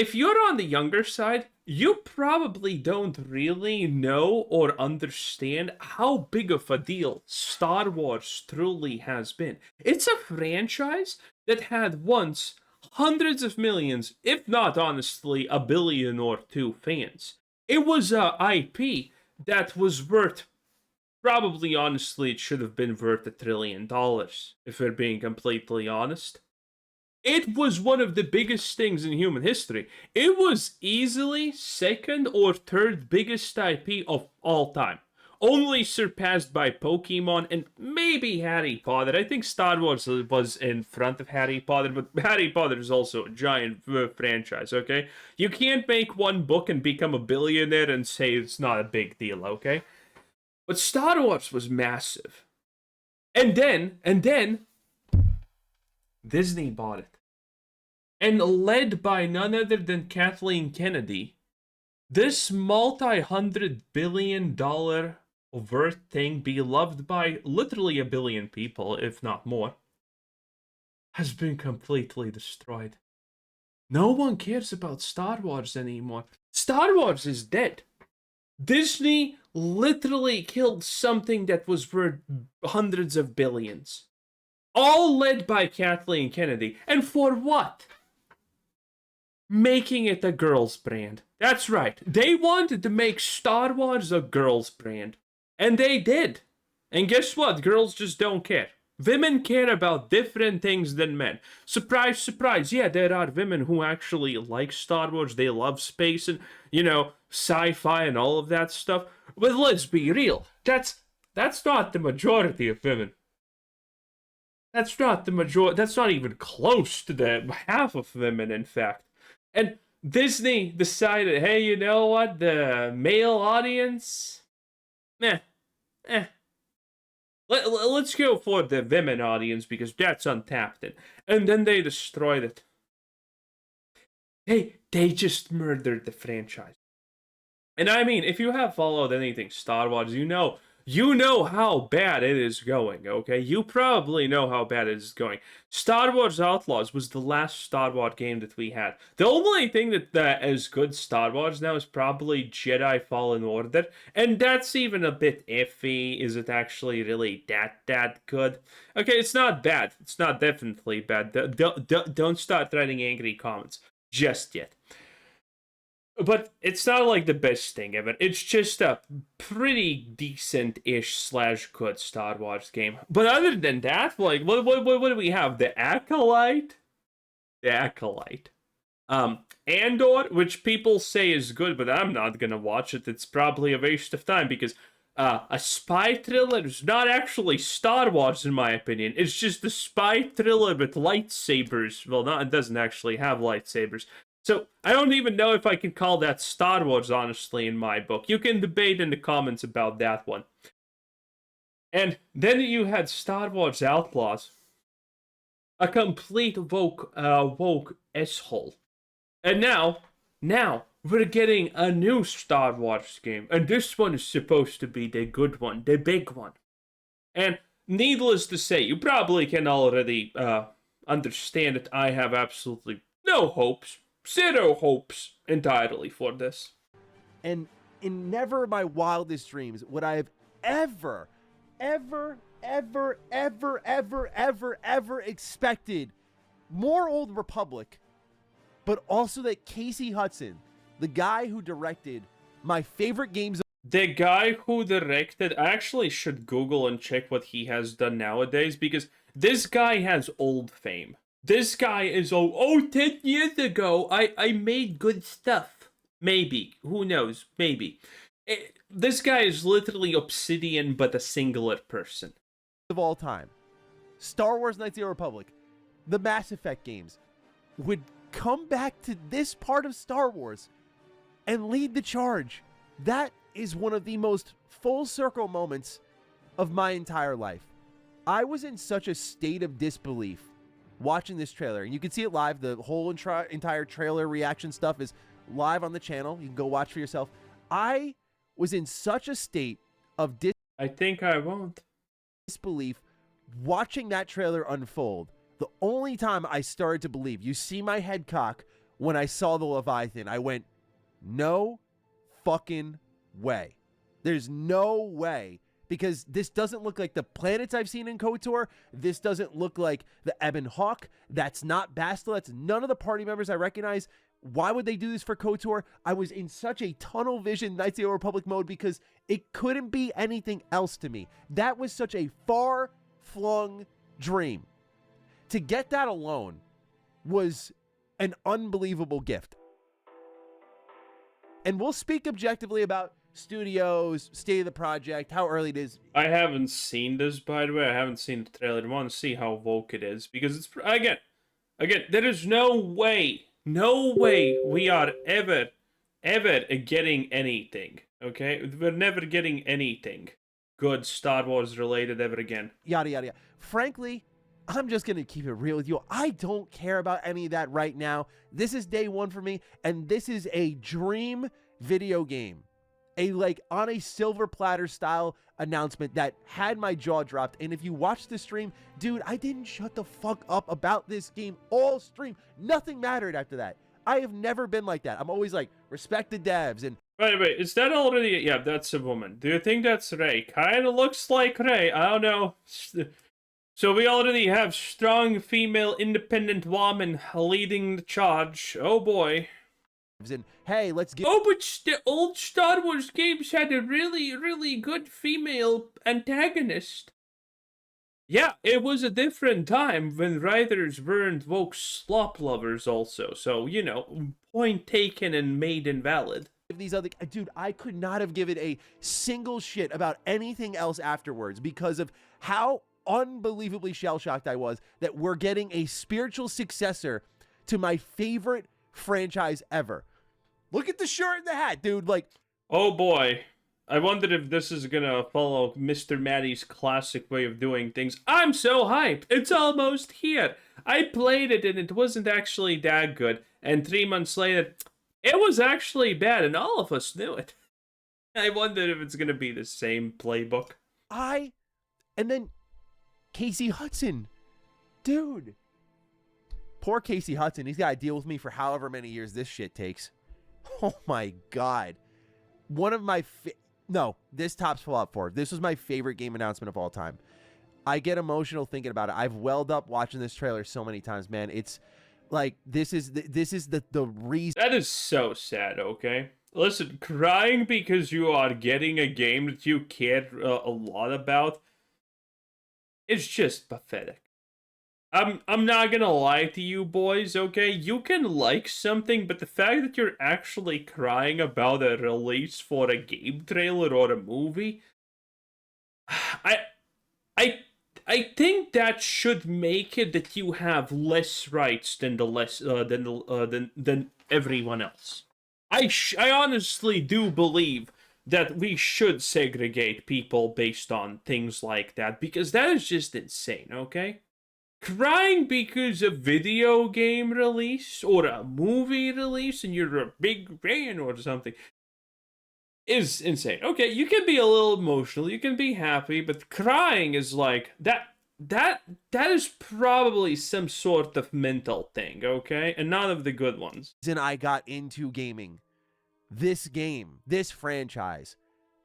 if you're on the younger side, you probably don't really know or understand how big of a deal Star Wars truly has been. It's a franchise that had once hundreds of millions, if not honestly a billion or two fans. It was a IP that was worth, probably honestly, it should have been worth $1 trillion, if we're being completely honest. It was one of the biggest things in human history. It was easily second or third biggest IP of all time. Only surpassed by Pokemon and maybe Harry Potter. I think Star Wars was in front of Harry Potter, but Harry Potter is also a giant franchise, okay? You can't make one book and become a billionaire and say it's not a big deal, okay? But Star Wars was massive. And then, Disney bought it. And led by none other than Kathleen Kennedy, this multi-hundred-billion-dollar worth thing, beloved by literally a billion people, if not more, has been completely destroyed. No one cares about Star Wars anymore. Star Wars is dead. Disney literally killed something that was worth hundreds of billions. All led by Kathleen Kennedy. And for what? Making it a girls' brand. That's right. They wanted to make Star Wars a girls' brand. And they did. And guess what? Girls just don't care. Women care about different things than men. Surprise, surprise. Yeah, there are women who actually like Star Wars. They love space and, you know, sci-fi and all of that stuff. But let's be real. That's not the majority of women. That's not the majority. That's not even close to the half of women, in fact. And Disney decided, hey, you know what? The male audience? Let's go for the women audience because that's untapped. And then they destroyed it. They just murdered the franchise. And I mean, if you have followed anything Star Wars, you know how bad it is going, okay? You probably know how bad it is going. Star Wars Outlaws was the last Star Wars game that we had. The only thing that is good Star Wars now is probably Jedi Fallen Order, and that's even a bit iffy. Is it actually really that good? Okay, it's not bad. It's not definitely bad. Don't start writing angry comments just yet. But it's not like the best thing ever. It's just a pretty decent-ish / good Star Wars game. But other than that, like, what do we have? The Acolyte? The Acolyte. Andor, which people say is good, but I'm not gonna watch it. It's probably a waste of time because a spy thriller is not actually Star Wars, in my opinion. It's just a spy thriller with lightsabers. Well, it doesn't actually have lightsabers. So, I don't even know if I can call that Star Wars, honestly, in my book. You can debate in the comments about that one. And then you had Star Wars Outlaws. A complete woke s-hole. And now, we're getting a new Star Wars game. And this one is supposed to be the good one, the big one. And needless to say, you probably can already understand that I have absolutely no hopes. Zero hopes entirely for this. And in never my wildest dreams would I have ever expected more Old Republic, but also that Casey Hudson, the guy who directed my favorite games. The guy who directed, I actually should Google and check what he has done nowadays because this guy has old fame. This guy is, 10 years ago, I made good stuff. Maybe. Who knows? Maybe. This guy is literally Obsidian, but a singular person. Of all time. Star Wars Knights of the Old Republic, the Mass Effect games, would come back to this part of Star Wars and lead the charge. That is one of the most full circle moments of my entire life. I was in such a state of disbelief watching this trailer, and you can see it live. The whole entire trailer reaction stuff is live on the channel. You can go watch for yourself. I was in such a state of I think I won't. Disbelief watching that trailer unfold. The only time I started to believe, you see my head cock when I saw the Leviathan. I went, no fucking way. There's no way. Because this doesn't look like the planets I've seen in KotOR. This doesn't look like the Ebon Hawk. That's not Bastila. That's none of the party members I recognize. Why would they do this for KotOR? I was in such a tunnel vision Knights of the Old Republic mode because it couldn't be anything else to me. That was such a far-flung dream. To get that alone was an unbelievable gift. And we'll speak objectively about studios, state of the project, how early it is. I haven't seen this, by the way. I haven't seen the trailer. I want to see how woke it is, because it's again, there is no way we are ever getting anything. Okay, we're never getting anything good Star Wars related ever again. Yada yada yada. Frankly, I'm just gonna keep it real with you. I don't care about any of that right now. This is day one for me, and this is a dream video game. A on a silver platter style announcement that had my jaw dropped. And if you watch the stream, dude, I didn't shut the fuck up about this game all stream. Nothing mattered after that. I have never been like that. I'm always like, respect the devs. And wait, is that already? Yeah, that's a woman. Do you think that's Rey? Kind of looks like Rey. I don't know. So we already have strong female independent woman leading the charge. Oh boy. and hey, let's get. Oh, but the old Star Wars games had a really good female antagonist. Yeah, it was a different time when writers weren't woke slop lovers also. So, you know, point taken and made invalid. These other dude, I could not have given a single shit about anything else afterwards because of how unbelievably shell-shocked I was that we're getting a spiritual successor to my favorite franchise ever. Look at the shirt and the hat, dude. Like, oh boy. I wonder if this is gonna follow Mr. Matty's classic way of doing things. I'm so hyped! It's almost here! I played it and it wasn't actually that good. And 3 months later, it was actually bad and all of us knew it. I wonder if it's gonna be the same playbook. And then Casey Hudson. Dude. Poor Casey Hudson. He's gotta deal with me for however many years this shit takes. Oh my god. One of my no, this tops Fallout 4. This was my favorite game announcement of all time. I get emotional thinking about it. I've welled up watching this trailer so many times, man. It's like this is the reason. That is so sad, okay? Listen, crying because you are getting a game that you care a lot about is just pathetic. I'm not gonna lie to you boys, okay? You can like something, but the fact that you're actually crying about a release for a game trailer or a movie, I think that should make it that you have less rights than than everyone else. I honestly do believe that we should segregate people based on things like that, because that is just insane, okay? Crying because a video game release or a movie release and you're a big fan or something is insane. Okay, you can be a little emotional, you can be happy, but crying is like that is probably some sort of mental thing, okay? And none of the good ones. And I got into gaming. This game, this franchise.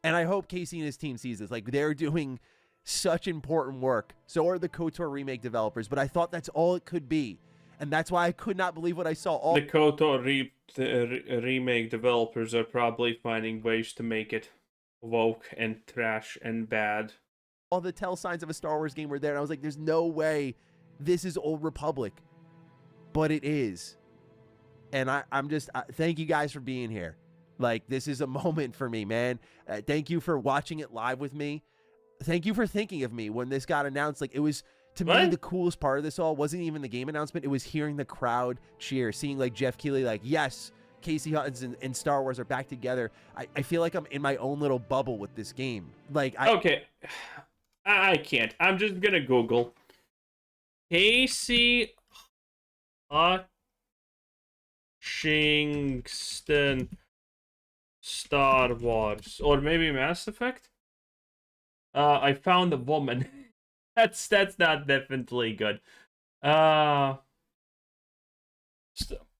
And I hope Casey and his team sees this. Like, they're doing such important work. So are the KotOR remake developers, but I thought that's all it could be. And that's why I could not believe what I saw. The KotOR remake developers are probably finding ways to make it woke and trash and bad. All the tell signs of a Star Wars game were there, and I was like, there's no way this is Old Republic. But it is. And I'm just, thank you guys for being here. Like, this is a moment for me, man. Thank you for watching it live with me. Thank you for thinking of me when this got announced. Like, it was, to me, the coolest part of this all wasn't even the game announcement. It was hearing the crowd cheer, seeing, like, Jeff Keighley, like, yes, Casey Hudson and Star Wars are back together. I feel like I'm in my own little bubble with this game. Like, okay. I can't. I'm just gonna Google Casey Hutchinson Star Wars. Or maybe Mass Effect? I found a woman. that's not definitely good.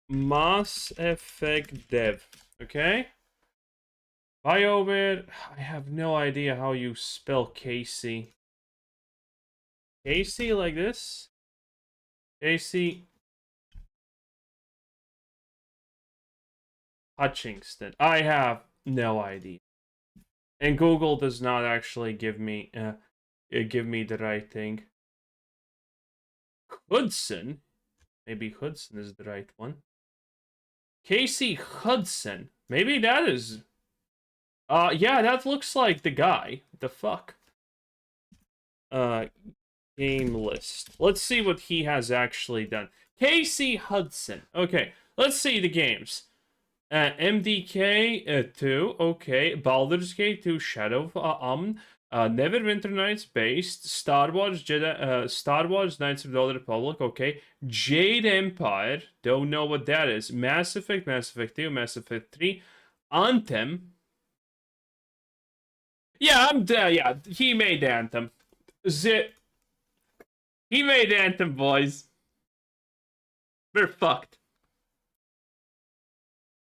Mass Effect dev. Okay. BioWare. I have no idea how you spell Casey. Casey like this? Casey Hutchinson. I have no idea. And Google does not actually give me the right thing. Hudson? Maybe Hudson is the right one. Casey Hudson. Maybe that is... yeah, that looks like the guy. The fuck? Game list. Let's see what he has actually done. Casey Hudson. Okay, let's see the games. MDK 2, okay. Baldur's Gate 2, Shadow of Neverwinter Nights based, Star Wars Jedi, Star Wars Knights of the Old Republic, okay. Jade Empire, don't know what that is. Mass Effect, Mass Effect 2, Mass Effect 3, Anthem. Yeah, yeah, he made Anthem. He made Anthem, boys. We're fucked.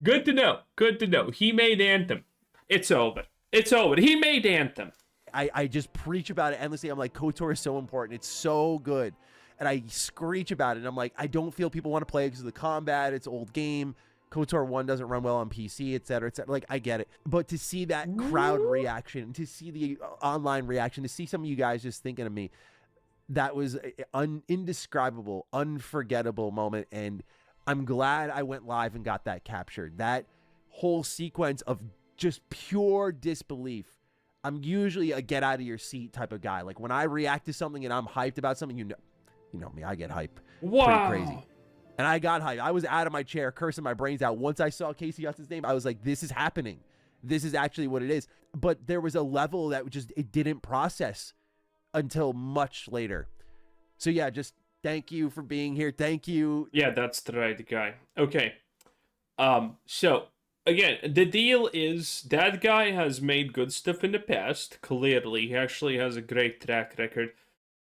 Good to know. Good to know. He made Anthem. It's over. It's over. He made Anthem. I just preach about it endlessly. I'm like, KotOR is so important. It's so good. And I screech about it. And I'm like, I don't feel people want to play it because of the combat. It's old game. KotOR 1 doesn't run well on PC, etc., etc. Like, I get it. But to see that crowd reaction, to see the online reaction, to see some of you guys just thinking of me, that was an indescribable, unforgettable moment. And I'm glad I went live and got that captured. That whole sequence of just pure disbelief. I'm usually a get out of your seat type of guy. Like when I react to something and I'm hyped about something, you know me, I get hype. Wow. Pretty crazy. And I got hyped. I was out of my chair cursing my brains out. Once I saw Casey Hudson's name, I was like, this is happening. This is actually what it is. But there was a level that just, it didn't process until much later. So yeah, just thank you for being here. Thank you. Yeah, that's the right guy. Okay. So again, the deal is that guy has made good stuff in the past. Clearly, he actually has a great track record.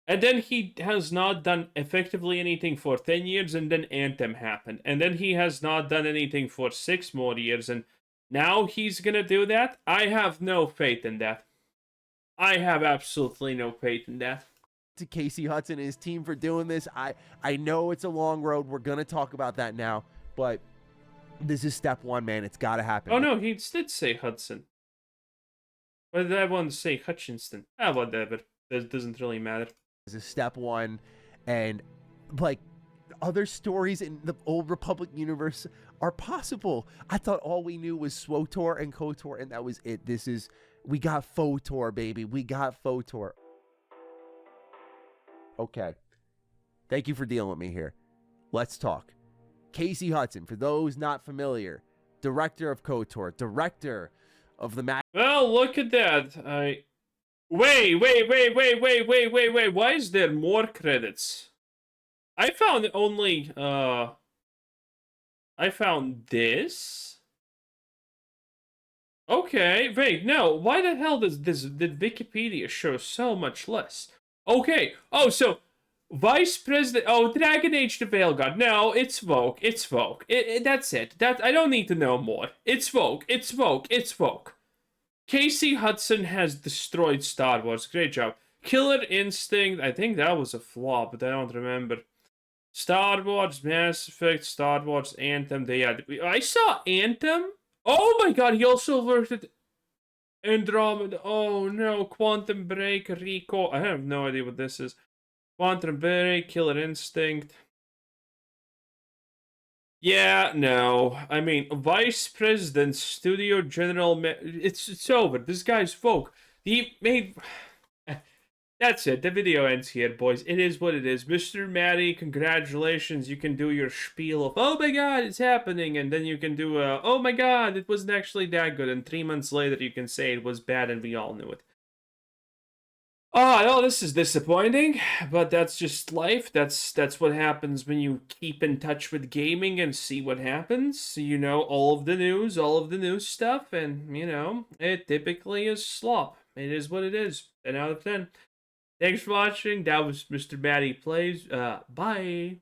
And then he has not done effectively anything for 10 years, and then Anthem happened. And then he has not done anything for 6 more years, and now he's gonna do that? I have no faith in that. I have absolutely no faith in that. To Casey Hudson and his team for doing this. I know it's a long road. We're going to talk about that now, but this is step one, man. It's got to happen. Oh, no, he did say Hudson. Why did I want to say Hutchinson? Ah, whatever. That doesn't really matter. This is step one, and like other stories in the Old Republic universe are possible. I thought all we knew was SWTOR and KotOR, and that was it. We got FOTOR, baby. We got FOTOR. Okay. Thank you for dealing with me here. Let's talk. Casey Hudson, for those not familiar, director of KotOR, director of the Well, look at that. Wait. Why is there more credits? I found only, I found this. Okay, wait, no. Why the hell did Wikipedia show so much less? Okay. Oh, so Vice President. Oh, Dragon Age the Veil God. No, it's Vogue. It's Vogue. That's it. I don't need to know more. It's Vogue. It's Vogue. It's Vogue. Casey Hudson has destroyed Star Wars. Great job. Killer Instinct. I think that was a flop, but I don't remember. Star Wars, Mass Effect, Star Wars, Anthem. I saw Anthem. Oh my god, he also worked at Andromeda. Oh no, Quantum Break, Rico. I have no idea what this is. Quantum Break, Killer Instinct. Yeah, no. I mean, Vice President, Studio General. It's over. This guy's folk. He made. That's it. The video ends here, boys. It is what it is. Mr. Matty, congratulations. You can do your spiel of, oh my god, it's happening. And then you can do, oh my god, it wasn't actually that good. And 3 months later, you can say it was bad and we all knew it. Oh, no, this is disappointing. But that's just life. That's what happens when you keep in touch with gaming and see what happens. You know, all of the new stuff. And, you know, it typically is slop. It is what it is. 10 out of 10. Thanks for watching. That was MrMattyPlays. Bye.